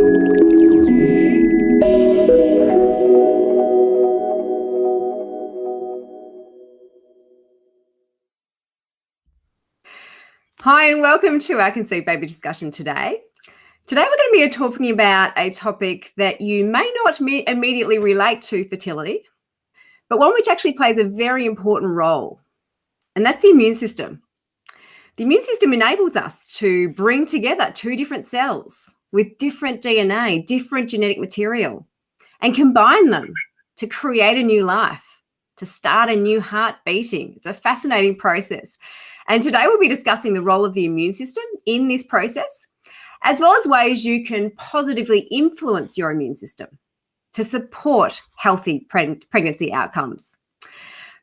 Hi, and welcome to our Conceive Baby discussion today. Today we're going to be talking about a topic that you may not immediately relate to fertility, but one which actually plays a very important role, and that's the immune system. The immune system enables us to bring together two different cells with different DNA, different genetic material, and combine them to create a new life, to start a new heart beating. It's a fascinating process. And today we'll be discussing the role of the immune system in this process, as well as ways you can positively influence your immune system to support healthy pregnancy outcomes.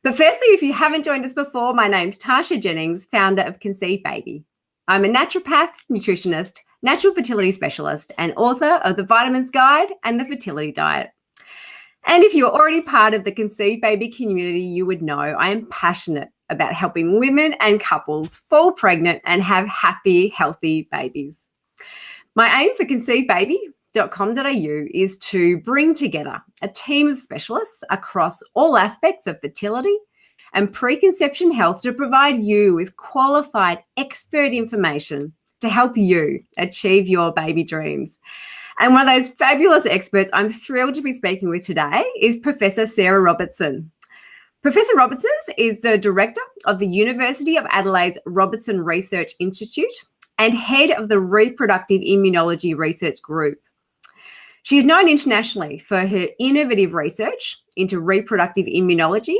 But firstly, if you haven't joined us before, my name's Tasha Jennings, founder of Conceive Baby. I'm a naturopath, nutritionist, natural fertility specialist, and author of The Vitamins Guide and The Fertility Diet. And if you're already part of the Conceive Baby community, you would know I am passionate about helping women and couples fall pregnant and have happy, healthy babies. My aim for conceivebaby.com.au is to bring together a team of specialists across all aspects of fertility and preconception health to provide you with qualified expert information to help you achieve your baby dreams. And one of those fabulous experts I'm thrilled to be speaking with today is Professor Sarah Robertson. Professor Robertson is the director of the University of Adelaide's Robertson Research Institute and head of the Reproductive Immunology Research Group. She is known internationally for her innovative research into reproductive immunology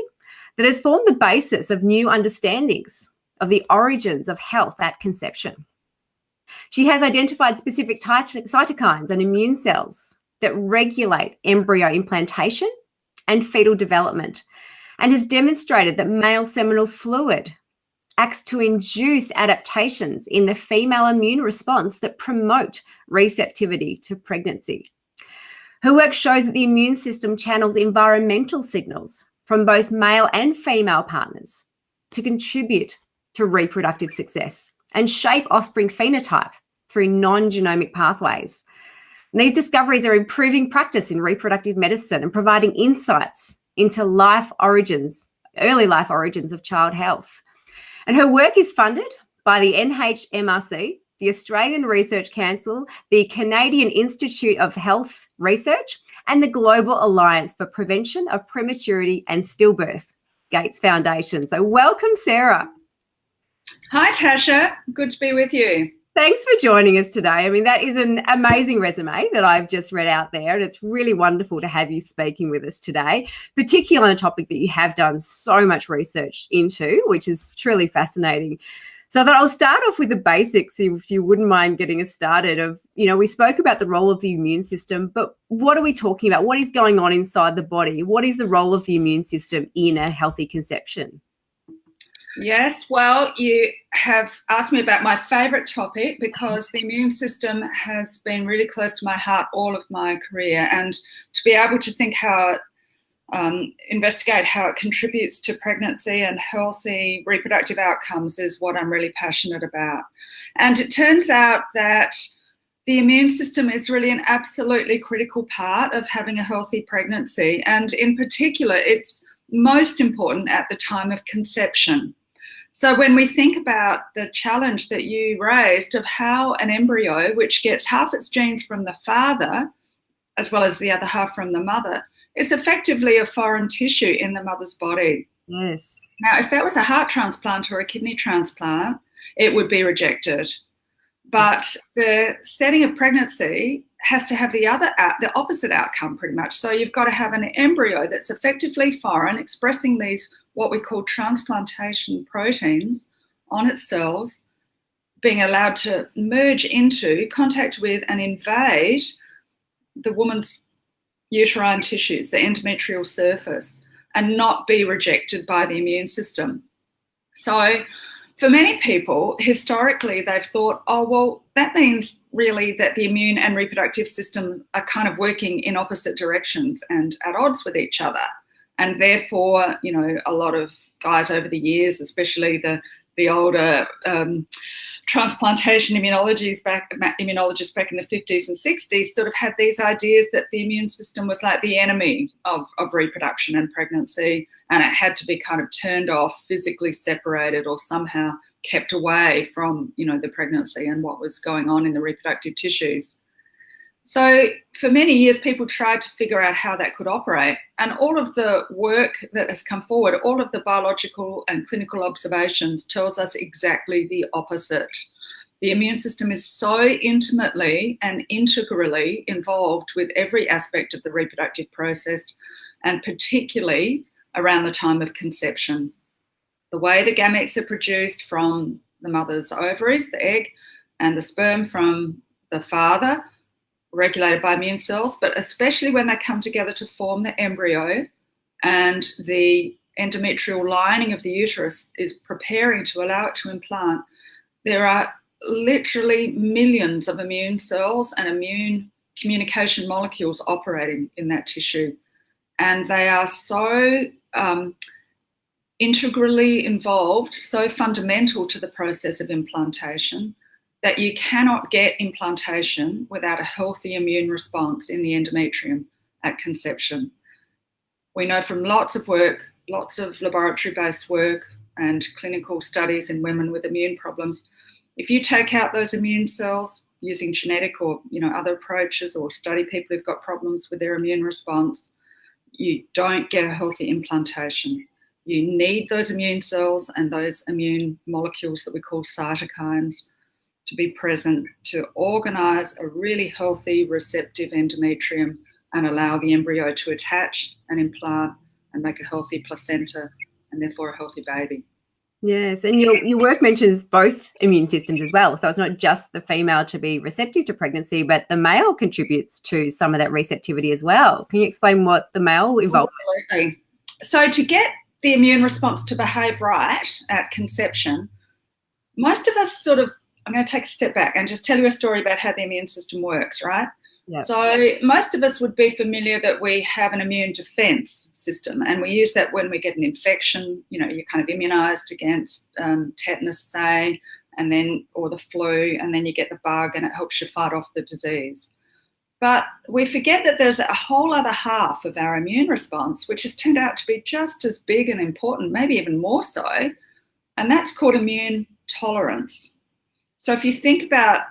that has formed the basis of new understandings of the origins of health at conception. She has identified specific cytokines and immune cells that regulate embryo implantation and fetal development, and has demonstrated that male seminal fluid acts to induce adaptations in the female immune response that promote receptivity to pregnancy. Her work shows that the immune system channels environmental signals from both male and female partners to contribute to reproductive success and shape offspring phenotype through non-genomic pathways. And these discoveries are improving practice in reproductive medicine and providing insights into early life origins of child health. And her work is funded by the NHMRC, the Australian Research Council, the Canadian Institute of Health Research, and the Global Alliance for Prevention of Prematurity and Stillbirth, Gates Foundation. So welcome, Sarah. Hi, Tasha. Good to be with you. Thanks for joining us today. I mean, that is an amazing resume that I've just read out there, and it's really wonderful to have you speaking with us today, particularly on a topic that you have done so much research into, which is truly fascinating. So I thought I'll start off with the basics, if you wouldn't mind getting us started. We spoke about the role of the immune system, but what are we talking about? What is going on inside the body? What is the role of the immune system in a healthy conception? Yes, well, you have asked me about my favourite topic because the immune system has been really close to my heart all of my career, and to be able to think how investigate how it contributes to pregnancy and healthy reproductive outcomes is what I'm really passionate about. And it turns out that the immune system is really an absolutely critical part of having a healthy pregnancy, and in particular, it's most important at the time of conception. So when we think about the challenge that you raised of how an embryo, which gets half its genes from the father, as well as the other half from the mother, is effectively a foreign tissue in the mother's body. Yes. Now, if that was a heart transplant or a kidney transplant, it would be rejected. But the setting of pregnancy has to have the opposite outcome pretty much. So you've got to have an embryo that's effectively foreign, expressing these what we call transplantation proteins on its cells, being allowed to merge into, contact with, and invade the woman's uterine tissues, the endometrial surface, and not be rejected by the immune system. So for many people, historically, they've thought, oh, well, that means really that the immune and reproductive system are kind of working in opposite directions and at odds with each other. And therefore, a lot of guys over the years, especially the the older transplantation immunologists back in the 50s and 60s sort of had these ideas that the immune system was like the enemy of reproduction and pregnancy, and it had to be kind of turned off, physically separated, or somehow kept away from, the pregnancy and what was going on in the reproductive tissues. So for many years, people tried to figure out how that could operate. And all of the work that has come forward, all of the biological and clinical observations tells us exactly the opposite. The immune system is so intimately and integrally involved with every aspect of the reproductive process, and particularly around the time of conception. The way the gametes are produced from the mother's ovaries, the egg, and the sperm from the father, regulated by immune cells, but especially when they come together to form the embryo and the endometrial lining of the uterus is preparing to allow it to implant, there are literally millions of immune cells and immune communication molecules operating in that tissue. And they are so integrally involved, so fundamental to the process of implantation, that you cannot get implantation without a healthy immune response in the endometrium at conception. We know from lots of work, lots of laboratory-based work and clinical studies in women with immune problems, if you take out those immune cells using genetic or other approaches, or study people who've got problems with their immune response, you don't get a healthy implantation. You need those immune cells and those immune molecules that we call cytokines to be present to organise a really healthy, receptive endometrium and allow the embryo to attach and implant and make a healthy placenta and therefore a healthy baby. Yes, and your work mentions both immune systems as well. So it's not just the female to be receptive to pregnancy, but the male contributes to some of that receptivity as well. Can you explain what the male involves? Absolutely. So to get the immune response to behave right at conception, most of us I'm going to take a step back and just tell you a story about how the immune system works, right? Yes. So most of us would be familiar that we have an immune defense system, and we use that when we get an infection. You're kind of immunized against tetanus, say, and then, or the flu, and then you get the bug and it helps you fight off the disease. But we forget that there's a whole other half of our immune response, which has turned out to be just as big and important, maybe even more so, and that's called immune tolerance. So if you think about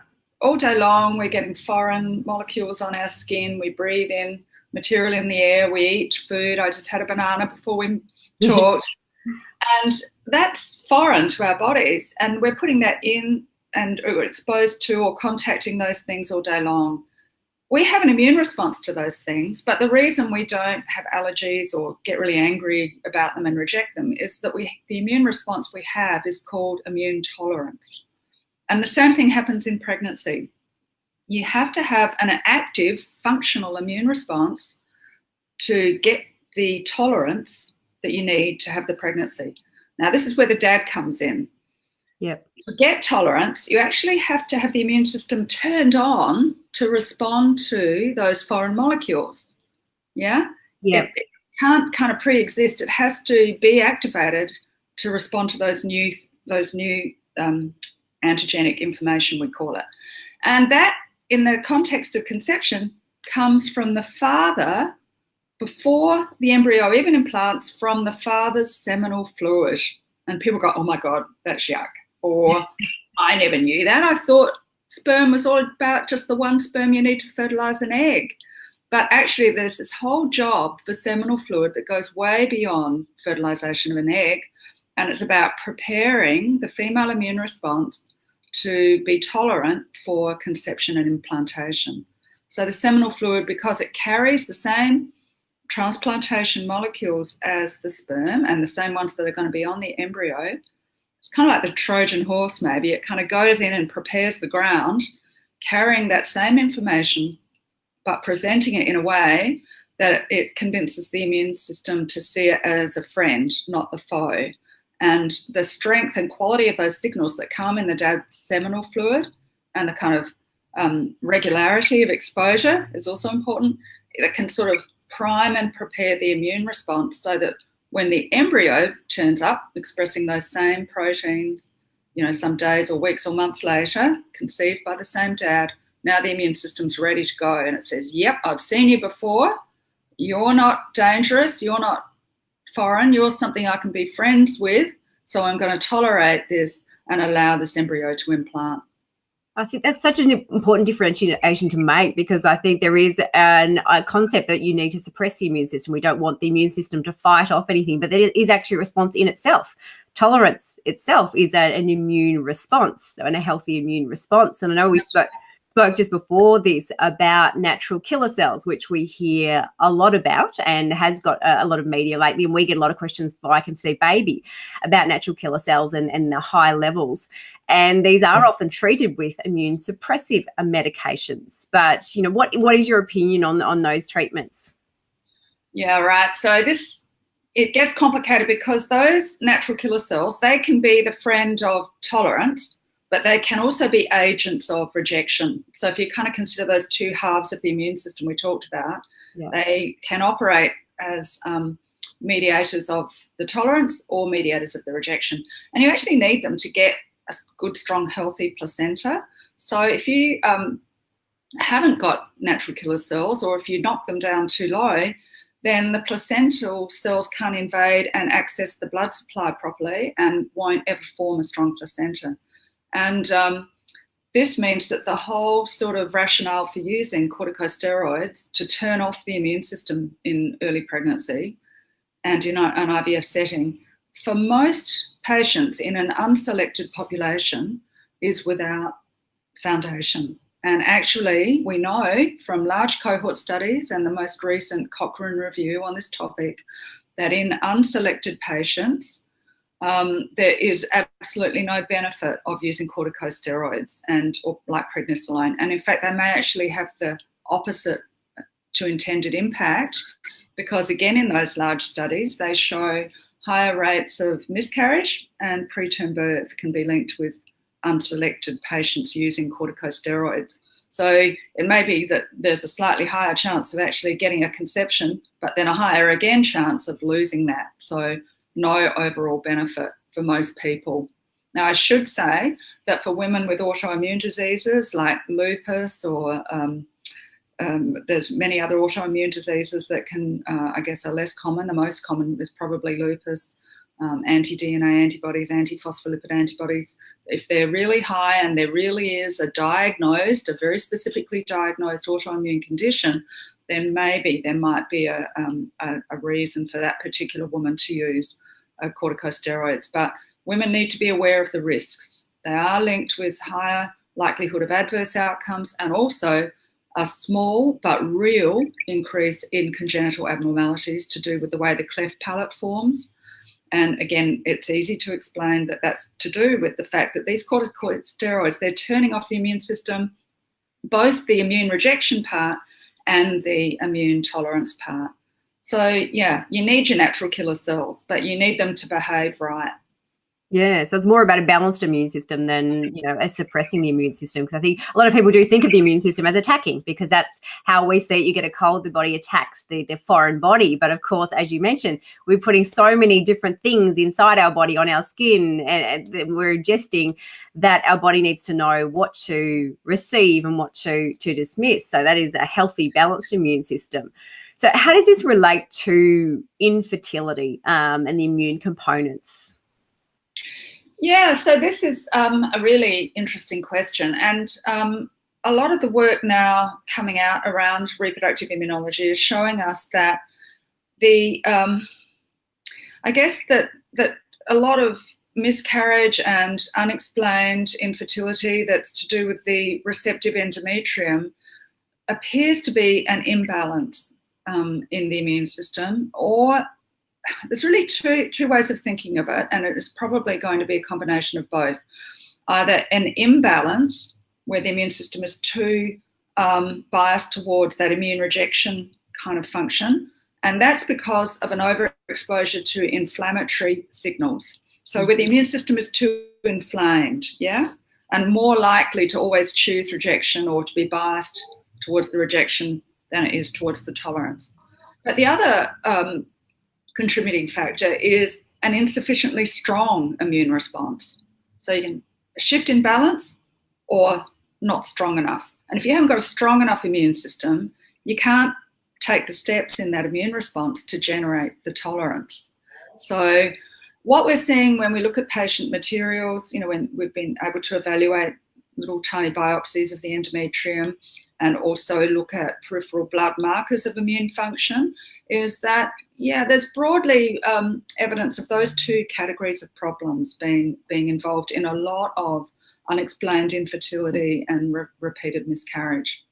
all day long, we're getting foreign molecules on our skin, we breathe in material in the air, we eat food. I just had a banana before we talked. And that's foreign to our bodies, and we're putting that in and we're exposed to or contacting those things all day long. We have an immune response to those things, but the reason we don't have allergies or get really angry about them and reject them is that the immune response we have is called immune tolerance. And the same thing happens in pregnancy. You have to have an active, functional immune response to get the tolerance that you need to have the pregnancy. Now, this is where the dad comes in. Yep. To get tolerance, you actually have to have the immune system turned on to respond to those foreign molecules. Yeah? Yep. It can't kind of pre-exist. It has to be activated to respond to those new antigenic information, we call it. And that, in the context of conception, comes from the father, before the embryo even implants, from the father's seminal fluid. And people go, oh my God, that's yuck. Or I never knew that. I thought sperm was all about just the one sperm you need to fertilize an egg. But actually there's this whole job for seminal fluid that goes way beyond fertilization of an egg. And it's about preparing the female immune response to be tolerant for conception and implantation. So the seminal fluid, because it carries the same transplantation molecules as the sperm and the same ones that are going to be on the embryo, it's kind of like the Trojan horse maybe. It kind of goes in and prepares the ground, carrying that same information, but presenting it in a way that it convinces the immune system to see it as a friend, not the foe. And the strength and quality of those signals that come in the dad's seminal fluid and the kind of regularity of exposure is also important. That can sort of prime and prepare the immune response so that when the embryo turns up expressing those same proteins, some days or weeks or months later, conceived by the same dad, now the immune system's ready to go. And it says, yep, I've seen you before. You're not dangerous. You're not foreign. You're something I can be friends with. So I'm going to tolerate this and allow this embryo to implant. I think that's such an important differentiation to make, because I think there is a concept that you need to suppress the immune system. We don't want the immune system to fight off anything, but it is actually a response in itself. Tolerance itself is an immune response and a healthy immune response. And I know we spoke just before this about natural killer cells, which we hear a lot about and has got a lot of media lately. And we get a lot of questions by I Can See Baby about natural killer cells and the high levels. And these are often treated with immune suppressive medications. But, what is your opinion on those treatments? Yeah, right. So it gets complicated because those natural killer cells, they can be the friend of tolerance, but they can also be agents of rejection. So if you kind of consider those two halves of the immune system we talked about, they can operate as mediators of the tolerance or mediators of the rejection. And you actually need them to get a good, strong, healthy placenta. So if you haven't got natural killer cells, or if you knock them down too low, then the placental cells can't invade and access the blood supply properly and won't ever form a strong placenta. And this means that the whole sort of rationale for using corticosteroids to turn off the immune system in early pregnancy and in an IVF setting, for most patients in an unselected population, is without foundation. And actually, we know from large cohort studies and the most recent Cochrane review on this topic that in unselected patients, there is absolutely no benefit of using corticosteroids or like prednisolone. And in fact, they may actually have the opposite to intended impact, because again, in those large studies, they show higher rates of miscarriage and preterm birth can be linked with unselected patients using corticosteroids. So it may be that there's a slightly higher chance of actually getting a conception, but then a higher again chance of losing that. So no overall benefit for most people. Now, I should say that for women with autoimmune diseases like lupus or there's many other autoimmune diseases that can, I guess, are less common. The most common is probably lupus, anti-DNA antibodies, anti-phospholipid antibodies. If they're really high and there really is a very specifically diagnosed autoimmune condition, then maybe there might be a reason for that particular woman to use corticosteroids. But women need to be aware of the risks. They are linked with higher likelihood of adverse outcomes and also a small but real increase in congenital abnormalities to do with the way the cleft palate forms. And again, it's easy to explain that that's to do with the fact that these corticosteroids, they're turning off the immune system, both the immune rejection part and the immune tolerance part. So yeah, you need your natural killer cells, but you need them to behave right. Yeah, so it's more about a balanced immune system than, as suppressing the immune system. Because I think a lot of people do think of the immune system as attacking, because that's how we see it. You get a cold, the body attacks the foreign body. But of course, as you mentioned, we're putting so many different things inside our body, on our skin, and we're ingesting that our body needs to know what to receive and what to dismiss. So that is a healthy, balanced immune system. So how does this relate to infertility and the immune components? Yeah, so this is a really interesting question. And a lot of the work now coming out around reproductive immunology is showing us that I guess that a lot of miscarriage and unexplained infertility that's to do with the receptive endometrium appears to be an imbalance in the immune system, or there's really two ways of thinking of it, and it is probably going to be a combination of both. Either an imbalance where the immune system is too biased towards that immune rejection kind of function, and that's because of an overexposure to inflammatory signals. So where the immune system is too inflamed, and more likely to always choose rejection or to be biased towards the rejection than it is towards the tolerance. But the other contributing factor is an insufficiently strong immune response. So you can shift in balance or not strong enough. And if you haven't got a strong enough immune system, you can't take the steps in that immune response to generate the tolerance. So what we're seeing when we look at patient materials, when we've been able to evaluate little tiny biopsies of the endometrium and also look at peripheral blood markers of immune function, is that, there's broadly evidence of those two categories of problems being involved in a lot of unexplained infertility and repeated miscarriage.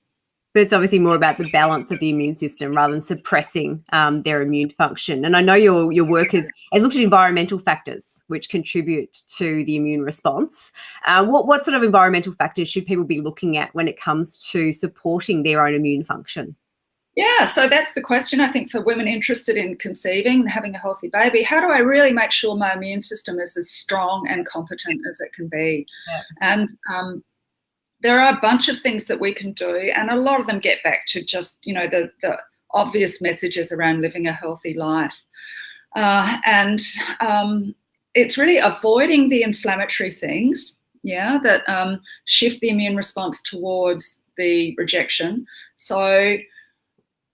But it's obviously more about the balance of the immune system rather than suppressing their immune function. And I know your work has looked at environmental factors which contribute to the immune response. What sort of environmental factors should people be looking at when it comes to supporting their own immune function? Yeah, so that's the question, I think, for women interested in conceiving and having a healthy baby. How do I really make sure my immune system is as strong and competent as it can be? Yeah. And there are a bunch of things that we can do, and a lot of them get back to just, the obvious messages around living a healthy life. And it's really avoiding the inflammatory things, that shift the immune response towards the rejection. So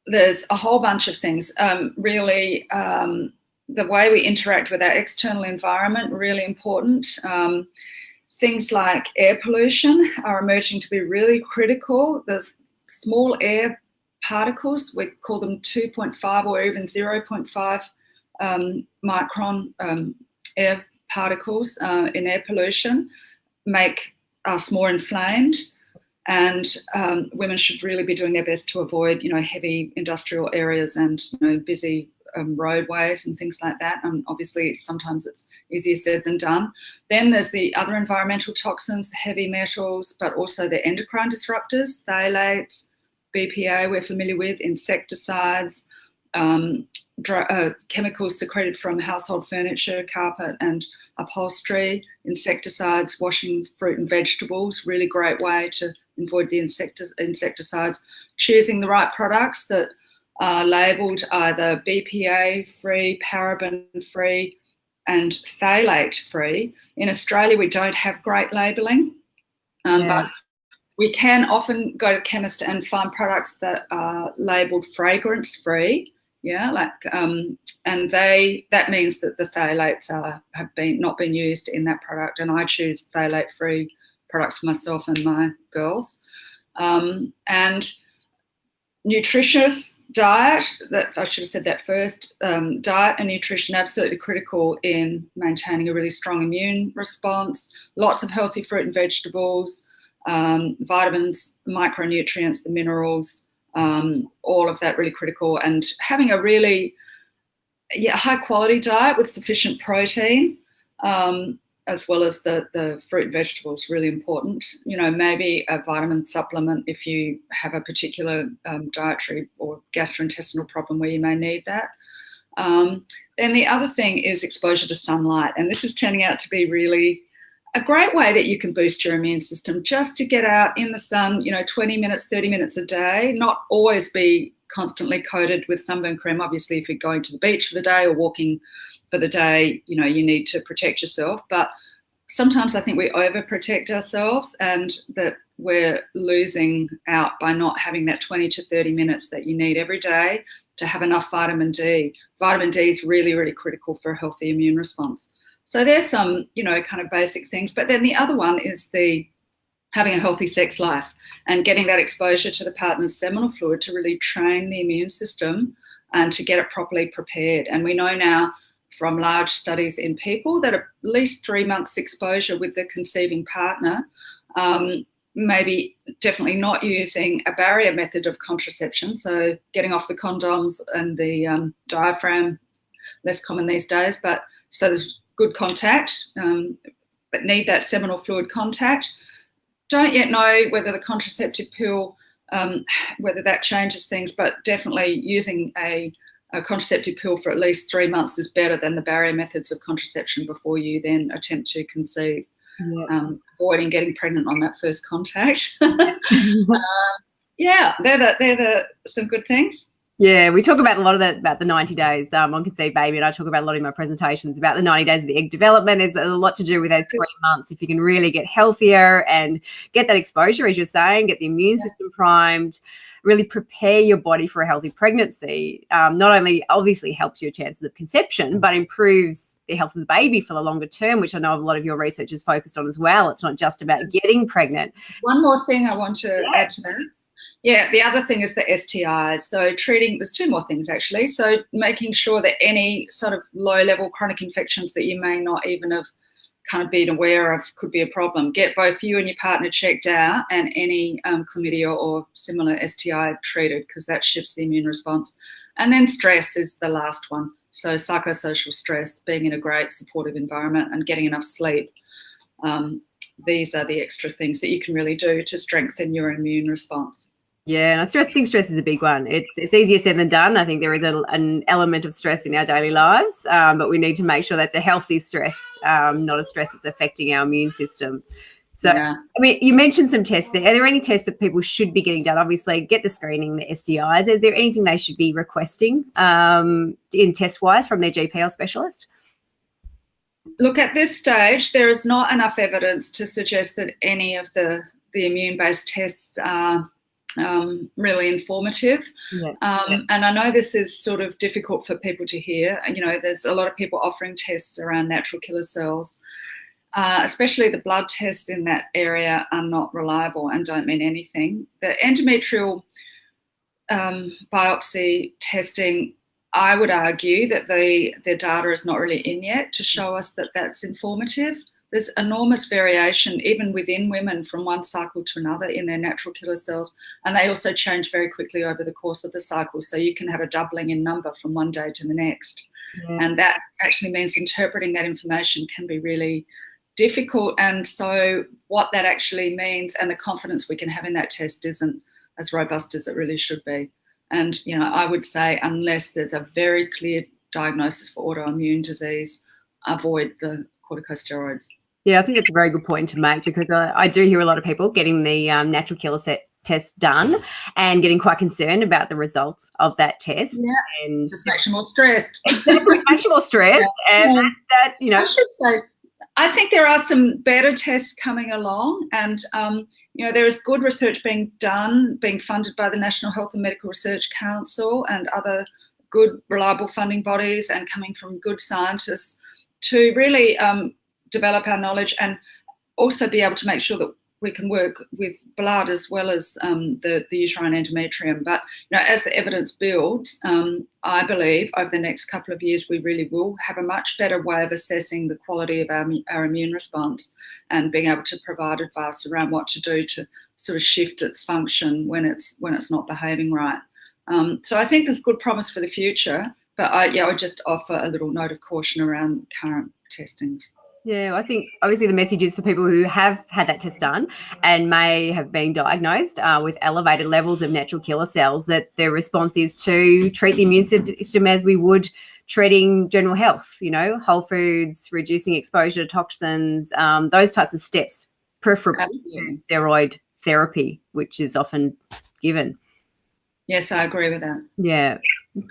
there's a whole bunch of things. Really, the way we interact with our external environment, really important. Things like air pollution are emerging to be really critical. There's small air particles, we call them 2.5 or even 0.5 micron air particles in air pollution, make us more inflamed. And women should really be doing their best to avoid, heavy industrial areas and, busy roadways and things like that. And obviously, sometimes it's easier said than done. Then there's the other environmental toxins, the heavy metals, but also the endocrine disruptors, phthalates, BPA we're familiar with, insecticides, chemicals secreted from household furniture, carpet and upholstery, insecticides, washing fruit and vegetables, really great way to avoid the insecticides, choosing the right products that are labelled either BPA-free, paraben-free and phthalate-free. In Australia, we don't have great labelling, but we can often go to the chemist and find products that are labelled fragrance-free. And that means that the phthalates have not been used in that product, and I choose phthalate-free products for myself and my girls. And nutritious diet, that I should have said that first. Diet and nutrition absolutely critical in maintaining a really strong immune response. Lots of healthy fruit and vegetables, vitamins, micronutrients, the minerals, all of that really critical. And having a really high quality diet with sufficient protein, as well as the fruit and vegetables, really important. Maybe a vitamin supplement if you have a particular dietary or gastrointestinal problem where you may need that. Then the other thing is exposure to sunlight. And this is turning out to be really a great way that you can boost your immune system, just to get out in the sun, 20 minutes, 30 minutes a day, not always be constantly coated with sunburn cream. Obviously, if you're going to the beach for the day or walking for the day, you need to protect yourself. But sometimes I think we overprotect ourselves and that we're losing out by not having that 20 to 30 minutes that you need every day to have enough vitamin D. Vitamin D is really, really critical for a healthy immune response. So there's some, kind of basic things. But then the other one is having a healthy sex life and getting that exposure to the partner's seminal fluid to really train the immune system and to get it properly prepared. And we know now from large studies in people that at least 3 months exposure with the conceiving partner, maybe definitely not using a barrier method of contraception, so getting off the condoms and the diaphragm, less common these days, but so there's good contact, but need that seminal fluid contact. Don't yet know whether the contraceptive pill, whether that changes things, but definitely using a contraceptive pill for at least 3 months is better than the barrier methods of contraception before you then attempt to conceive. Avoiding getting pregnant on that first contact. They're some good things. Yeah, we talk about a lot of that, about the 90 days on conceived baby, and I talk about a lot in my presentations about the 90 days of the egg development. There's a lot to do with those 3 months. If you can really get healthier and get that exposure, as you're saying, get the immune system primed, really prepare your body for a healthy pregnancy, not only obviously helps your chances of conception, but improves the health of the baby for the longer term, which I know a lot of your research is focused on as well. It's not just about getting pregnant. One more thing I want to add to that. Yeah, the other thing is the STIs. So there's 2 more things actually. So making sure that any sort of low-level chronic infections that you may not even have kind of been aware of could be a problem. Get both you and your partner checked out, and any chlamydia or similar STI treated, because that shifts the immune response. And then stress is the last one. So psychosocial stress, being in a great supportive environment and getting enough sleep. These are the extra things that you can really do to strengthen your immune response. Yeah, and I think stress is a big one. It's easier said than done. I think there is an element of stress in our daily lives, but we need to make sure that's a healthy stress, not a stress that's affecting our immune system. So, I mean, you mentioned some tests there. Are there any tests that people should be getting done? Obviously, get the screening, the STIs. Is there anything they should be requesting in test-wise from their GP or specialist? Look, at this stage, there is not enough evidence to suggest that any of the immune-based tests are really informative. And I know this is sort of difficult for people to hear. You know, there's a lot of people offering tests around natural killer cells. Especially the blood tests in that area are not reliable and don't mean anything. The endometrial biopsy testing, I would argue that the data is not really in yet to show us that that's informative. There's enormous variation even within women from one cycle to another in their natural killer cells, and they also change very quickly over the course of the cycle. So you can have a doubling in number from one day to the next. And that actually means interpreting that information can be really difficult. And so what that actually means and the confidence we can have in that test isn't as robust as it really should be. And, you know, I would say unless there's a very clear diagnosis for autoimmune disease, avoid the corticosteroids. Yeah, I think that's a very good point to make, because I do hear a lot of people getting the natural killer test done and getting quite concerned about the results of that test. Yeah, and just makes you more stressed. Exactly, it makes you more stressed. And that, you know, I should say, I think there are some better tests coming along, and you know, there is good research being done, being funded by the National Health and Medical Research Council and other good, reliable funding bodies, and coming from good scientists to really develop our knowledge and also be able to make sure that we can work with blood as well as the uterine endometrium. But, you know, as the evidence builds, I believe over the next couple of years we really will have a much better way of assessing the quality of our immune response and being able to provide advice around what to do to sort of shift its function when it's not behaving right. So I think there's good promise for the future, but I would just offer a little note of caution around current testings. Yeah, I think obviously the message is for people who have had that test done and may have been diagnosed with elevated levels of natural killer cells, that their response is to treat the immune system as we would treating general health, you know, whole foods, reducing exposure to toxins, those types of steps, preferably to steroid therapy, which is often given. Yes, I agree with that. Yeah.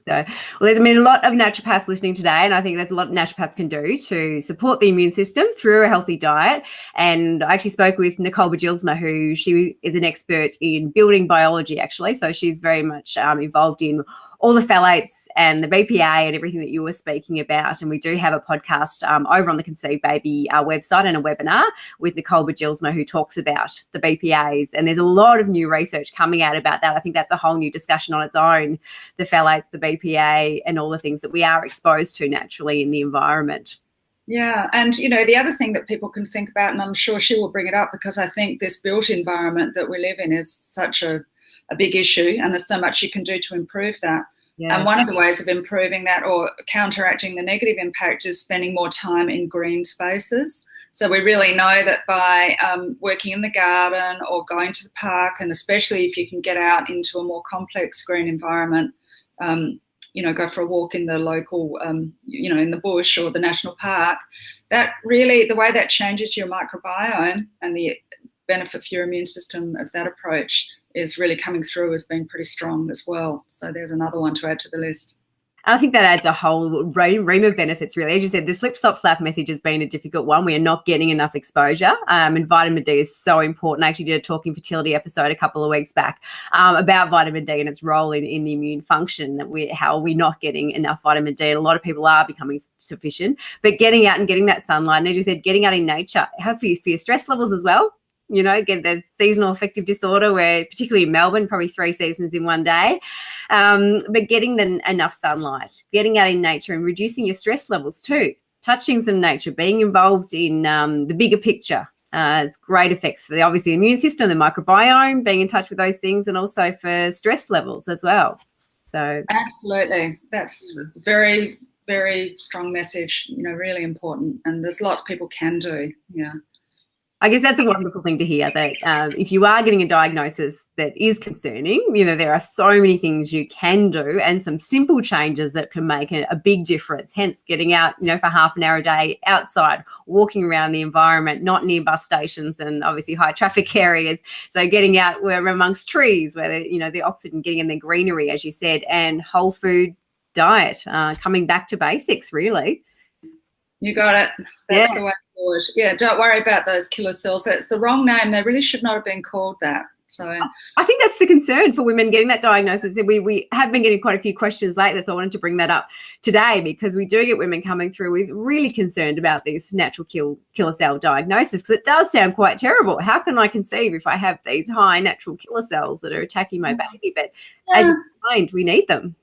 So, well, there's a lot of naturopaths listening today, and I think there's a lot naturopaths can do to support the immune system through a healthy diet. And I actually spoke with Nicole Bajilsma, who she is an expert in building biology, actually. So she's very much involved in all the phthalates and the BPA and everything that you were speaking about. And we do have a podcast over on the Conceived Baby website and a webinar with Nicole Bajilsma, who talks about the BPAs. And there's a lot of new research coming out about that. I think that's a whole new discussion on its own, the phthalates, the BPA, and all the things that we are exposed to naturally in the environment. Yeah, and, you know, the other thing that people can think about, and I'm sure she will bring it up, because I think this built environment that we live in is such a big issue, and there's so much you can do to improve that. Yeah. And one of the ways of improving that or counteracting the negative impact is spending more time in green spaces. So we really know that by working in the garden or going to the park, and especially if you can get out into a more complex green environment, you know, go for a walk in the local, you know, in the bush or the national park, that really, the way that changes your microbiome and the benefit for your immune system of that approach is really coming through as being pretty strong as well. So there's another one to add to the list. I think that adds a whole ream of benefits, really. As you said, the slip, stop, slap message has been a difficult one. We are not getting enough exposure, and vitamin D is so important. I actually did a Talking Fertility episode a couple of weeks back about vitamin D and its role in the immune function, how are we not getting enough vitamin D. And a lot of people are becoming sufficient, but getting out and getting that sunlight, and as you said, getting out in nature, for your stress levels as well. You know, get the seasonal affective disorder where, particularly in Melbourne, probably 3 seasons in one day. But getting enough sunlight, getting out in nature and reducing your stress levels too. Touching some nature, being involved in the bigger picture. It's great effects for obviously the immune system, the microbiome, being in touch with those things, and also for stress levels as well. So absolutely. That's very, very strong message, you know, really important. And there's lots people can do. Yeah. I guess that's a wonderful thing to hear, that if you are getting a diagnosis that is concerning, you know, there are so many things you can do and some simple changes that can make a big difference. Hence getting out, you know, for half an hour a day outside, walking around the environment, not near bus stations and obviously high traffic areas. So getting out where amongst trees, where, you know, the oxygen, getting in the greenery, as you said, and whole food diet, coming back to basics, really. You got it. That's the way forward. Yeah, don't worry about those killer cells. That's the wrong name. They really should not have been called that. So I think that's the concern for women getting that diagnosis. We have been getting quite a few questions lately, so I wanted to bring that up today, because we do get women coming through with really concerned about these natural killer cell diagnosis, because it does sound quite terrible. How can I conceive if I have these high natural killer cells that are attacking my baby? But as you find, we need them.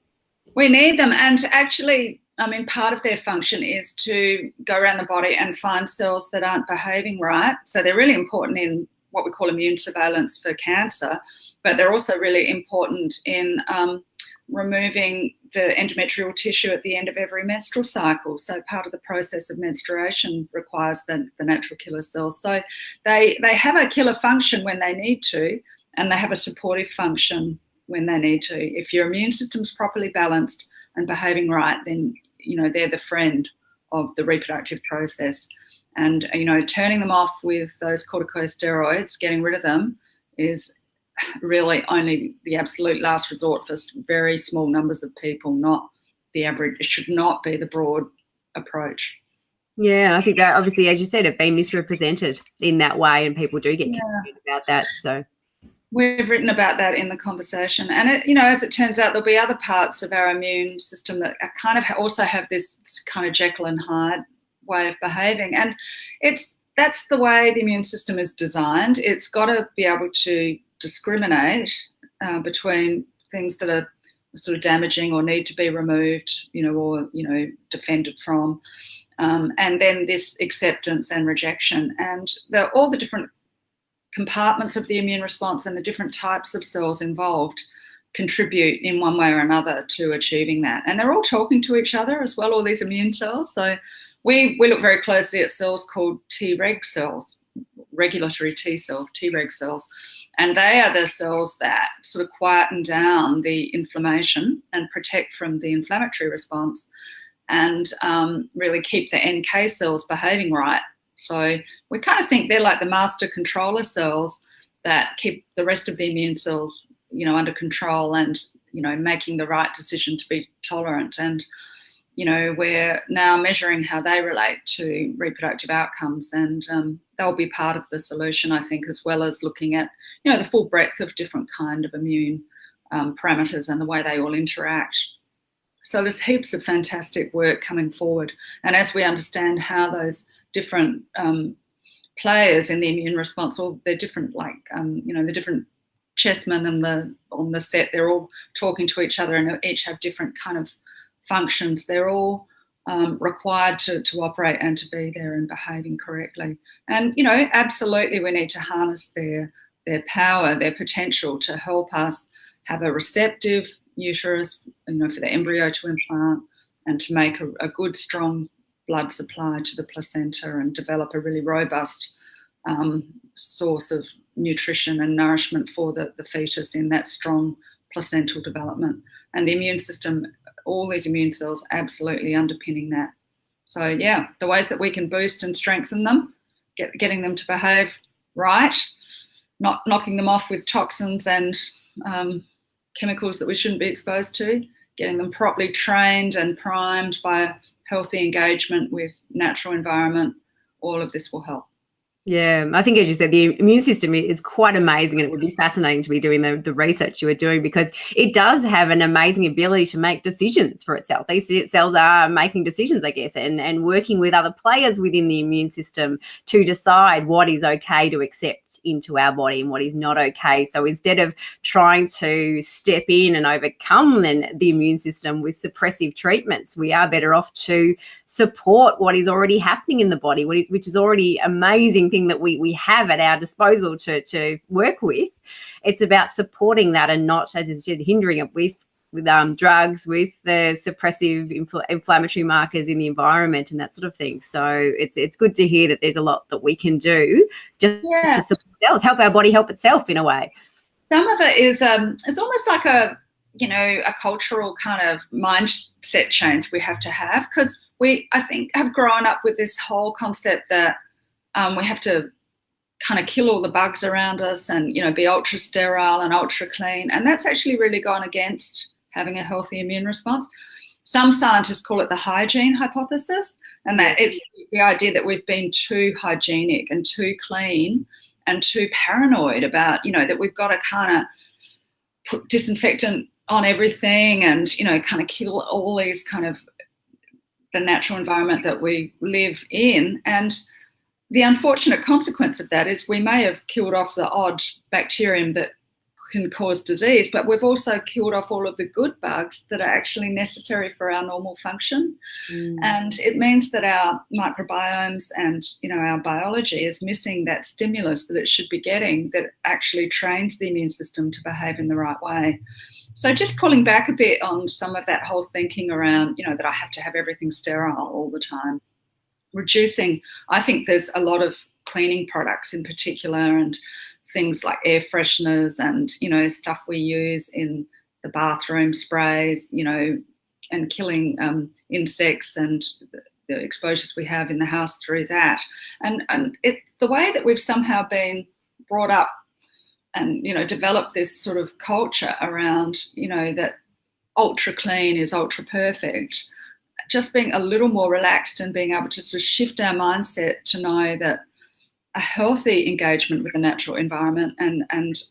We need them. And actually, I mean, part of their function is to go around the body and find cells that aren't behaving right. So they're really important in what we call immune surveillance for cancer, but they're also really important in removing the endometrial tissue at the end of every menstrual cycle. So part of the process of menstruation requires the natural killer cells. So they have a killer function when they need to, and they have a supportive function when they need to. If your immune system's properly balanced and behaving right, then you know they're the friend of the reproductive process. And you know, turning them off with those corticosteroids, getting rid of them, is really only the absolute last resort for very small numbers of people, not the average. It should not be the broad approach. Yeah, I think that obviously, as you said, it's been misrepresented in that way, and people do get confused about that. So we've written about that in the conversation. And, it, you know, as it turns out, there'll be other parts of our immune system that are kind of also have this kind of Jekyll and Hyde way of behaving. And that's the way the immune system is designed. It's got to be able to discriminate between things that are sort of damaging or need to be removed, you know, or, you know, defended from. And then this acceptance and rejection. And all the different compartments of the immune response and the different types of cells involved contribute in one way or another to achieving that. And they're all talking to each other as well, all these immune cells. So we look very closely at cells called Treg cells, regulatory T cells, Treg cells. And they are the cells that sort of quieten down the inflammation and protect from the inflammatory response, and really keep the NK cells behaving right. So we kind of think they're like the master controller cells that keep the rest of the immune cells, you know, under control and, you know, making the right decision to be tolerant. And, you know, we're now measuring how they relate to reproductive outcomes, and they'll be part of the solution, I think, as well as looking at, you know, the full breadth of different kind of immune parameters and the way they all interact. So there's heaps of fantastic work coming forward. And as we understand how those different players in the immune response, all they're different, like, you know, the different chessmen and on the set, they're all talking to each other and each have different kind of functions. They're all required to operate and to be there and behaving correctly. And, you know, absolutely we need to harness their power, their potential to help us have a receptive uterus, you know, for the embryo to implant and to make a good, strong blood supply to the placenta and develop a really robust source of nutrition and nourishment for the fetus in that strong placental development. And the immune system, all these immune cells absolutely underpinning that. So yeah, the ways that we can boost and strengthen them, getting them to behave right, not knocking them off with toxins and chemicals that we shouldn't be exposed to, getting them properly trained and primed by healthy engagement with natural environment, all of this will help. Yeah, I think, as you said, the immune system is quite amazing, and it would be fascinating to be doing the research you were doing, because it does have an amazing ability to make decisions for itself. These cells are making decisions, I guess, and working with other players within the immune system to decide what is okay to accept into our body and what is not okay. So instead of trying to step in and overcome then the immune system with suppressive treatments, we are better off to support what is already happening in the body, which is already amazing thing that we have at our disposal to work with. It's about supporting that and not, as you said, hindering it with drugs, with the suppressive inflammatory markers in the environment and that sort of thing. So it's good to hear that there's a lot that we can do just to support ourselves, help our body help itself in a way. Some of it is it's almost like a cultural kind of mindset change we have to have, because we, I think, have grown up with this whole concept that we have to kind of kill all the bugs around us and, be ultra sterile and ultra clean. And that's actually really gone against having a healthy immune response. Some scientists call it the hygiene hypothesis, and that it's the idea that we've been too hygienic and too clean and too paranoid about, that we've got to kind of put disinfectant on everything and, kind of kill all these kind of the natural environment that we live in. And the unfortunate consequence of that is we may have killed off the odd bacterium that can cause disease, but we've also killed off all of the good bugs that are actually necessary for our normal function. And it means that our microbiomes and, our biology is missing that stimulus that it should be getting that actually trains the immune system to behave in the right way. So just pulling back a bit on some of that whole thinking around, that I have to have everything sterile all the time. Reducing, I think there's a lot of cleaning products in particular and things like air fresheners and, stuff we use in the bathroom, sprays, and killing insects and the exposures we have in the house through that. And the way that we've somehow been brought up and, developed this sort of culture around, that ultra clean is ultra perfect. Just being a little more relaxed and being able to sort of shift our mindset to know that a healthy engagement with the natural environment and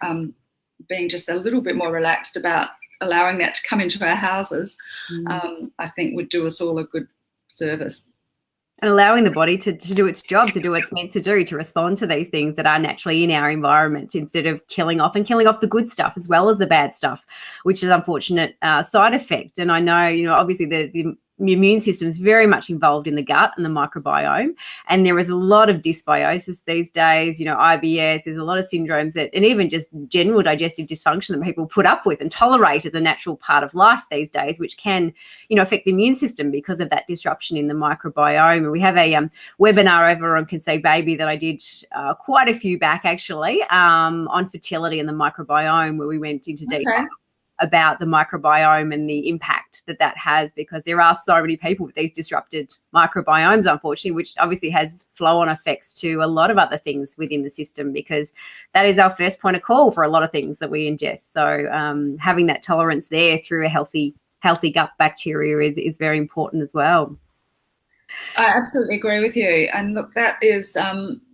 being just a little bit more relaxed about allowing that to come into our houses, I think would do us all a good service. And allowing the body to do its job, to do what it's meant to do, to respond to these things that are naturally in our environment, instead of killing off the good stuff as well as the bad stuff, which is an unfortunate side effect. And I know, obviously the immune system is very much involved in the gut and the microbiome, and there is a lot of dysbiosis these days, IBS, there's a lot of syndromes and even just general digestive dysfunction that people put up with and tolerate as a natural part of life these days, which can, affect the immune system because of that disruption in the microbiome. And we have a webinar over on Conceive Baby that I did quite a few back actually on fertility and the microbiome, where we went into detail about the microbiome and the impact that has, because there are so many people with these disrupted microbiomes, unfortunately, which obviously has flow-on effects to a lot of other things within the system, because that is our first point of call for a lot of things that we ingest. So having that tolerance there through a healthy gut bacteria is very important as well. I absolutely agree with you. And look, that is,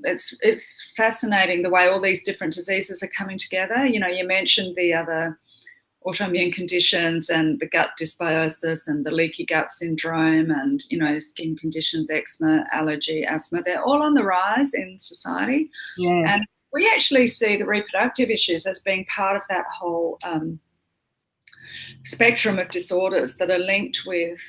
it's fascinating the way all these different diseases are coming together. You mentioned the other autoimmune conditions and the gut dysbiosis and the leaky gut syndrome and, skin conditions, eczema, allergy, asthma, they're all on the rise in society. Yes. And we actually see the reproductive issues as being part of that whole spectrum of disorders that are linked with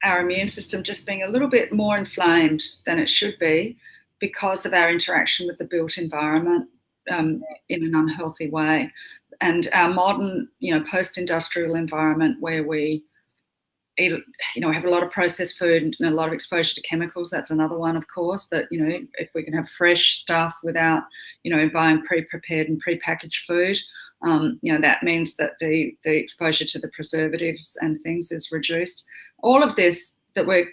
our immune system just being a little bit more inflamed than it should be because of our interaction with the built environment in an unhealthy way. And our modern, post-industrial environment where we eat, have a lot of processed food and a lot of exposure to chemicals. That's another one, of course, that, if we can have fresh stuff without, buying pre-prepared and pre-packaged food, that means that the exposure to the preservatives and things is reduced. All of this that we're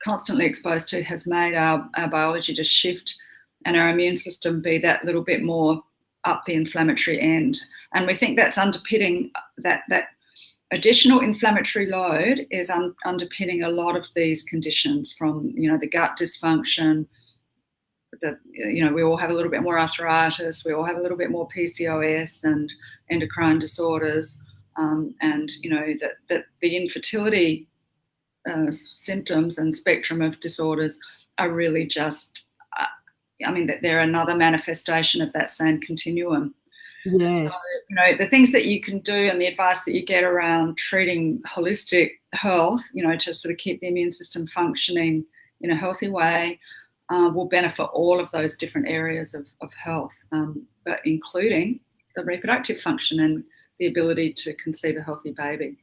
constantly exposed to has made our biology to shift and our immune system be that little bit more up the inflammatory end. And we think that's underpinning that additional inflammatory load is underpinning a lot of these conditions, from, the gut dysfunction, we all have a little bit more arthritis, we all have a little bit more PCOS and endocrine disorders, and that the infertility symptoms and spectrum of disorders are really just, that they're another manifestation of that same continuum. Yes. So, the things that you can do and the advice that you get around treating holistic health, to sort of keep the immune system functioning in a healthy way, will benefit all of those different areas of health, but including the reproductive function and the ability to conceive a healthy baby.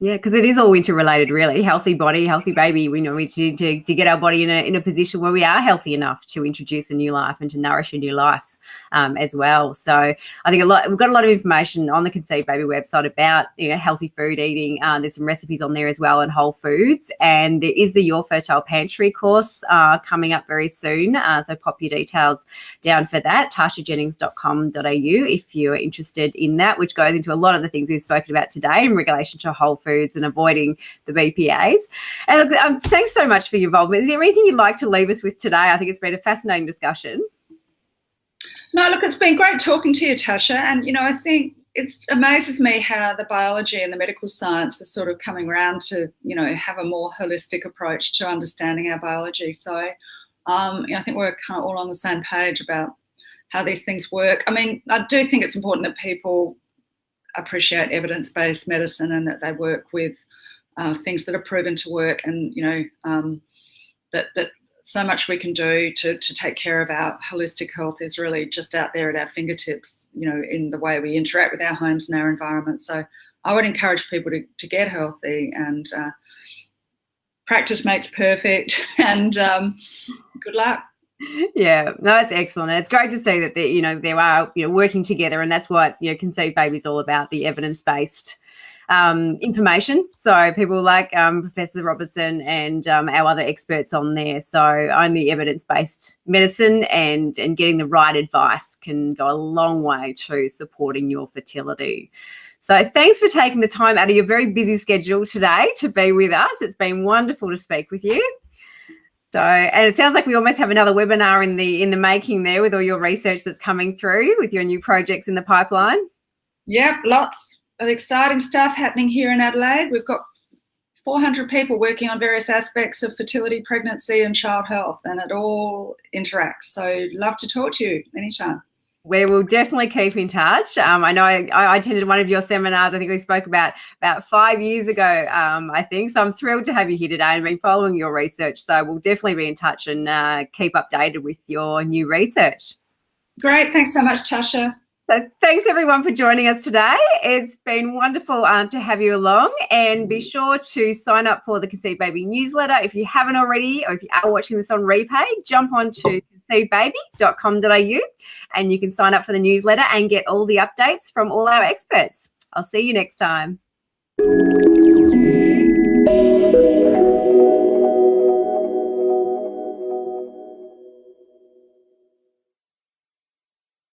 Yeah, because it is all interrelated, really. Healthy body, healthy baby. We need to get our body in a position where we are healthy enough to introduce a new life and to nourish a new life as well. So I think we've got a lot of information on the Conceive Baby website about healthy food eating. There's some recipes on there as well, and whole foods. And there is the Your Fertile Pantry course coming up very soon. So pop your details down for that, tashajennings.com.au, if you're interested in that, which goes into a lot of the things we've spoken about today in relation to whole foods and avoiding the BPAs. And look, thanks so much for your involvement. Is there anything you'd like to leave us with today? I think it's been a fascinating discussion. No, look, it's been great talking to you, Tasha. And, I think it amazes me how the biology and the medical science is sort of coming around to, have a more holistic approach to understanding our biology. So I think we're kind of all on the same page about how these things work. I do think it's important that people appreciate evidence-based medicine and that they work with things that are proven to work, and that so much we can do to take care of our holistic health is really just out there at our fingertips, in the way we interact with our homes and our environment. So I would encourage people to get healthy, and practice makes perfect, and good luck. Yeah, no, that's excellent. And it's great to see that they are working together, and that's what Conceive Baby is all about, the evidence-based information. So people like Professor Robertson and our other experts on there. So only evidence-based medicine and getting the right advice can go a long way to supporting your fertility. So thanks for taking the time out of your very busy schedule today to be with us. It's been wonderful to speak with you. So, and it sounds like we almost have another webinar in the making there, with all your research that's coming through with your new projects in the pipeline. Yep, lots of exciting stuff happening here in Adelaide. We've got 400 people working on various aspects of fertility, pregnancy and child health, and it all interacts. So love to talk to you anytime. We will definitely keep in touch. I know I attended one of your seminars. I think we spoke about 5 years ago, I think. So I'm thrilled to have you here today and been following your research. So we'll definitely be in touch and keep updated with your new research. Great. Thanks so much, Tasha. So thanks, everyone, for joining us today. It's been wonderful to have you along, and be sure to sign up for the Conceive Baby newsletter if you haven't already, or if you are watching this on replay, jump on to conceivebaby.com.au and you can sign up for the newsletter and get all the updates from all our experts. I'll see you next time.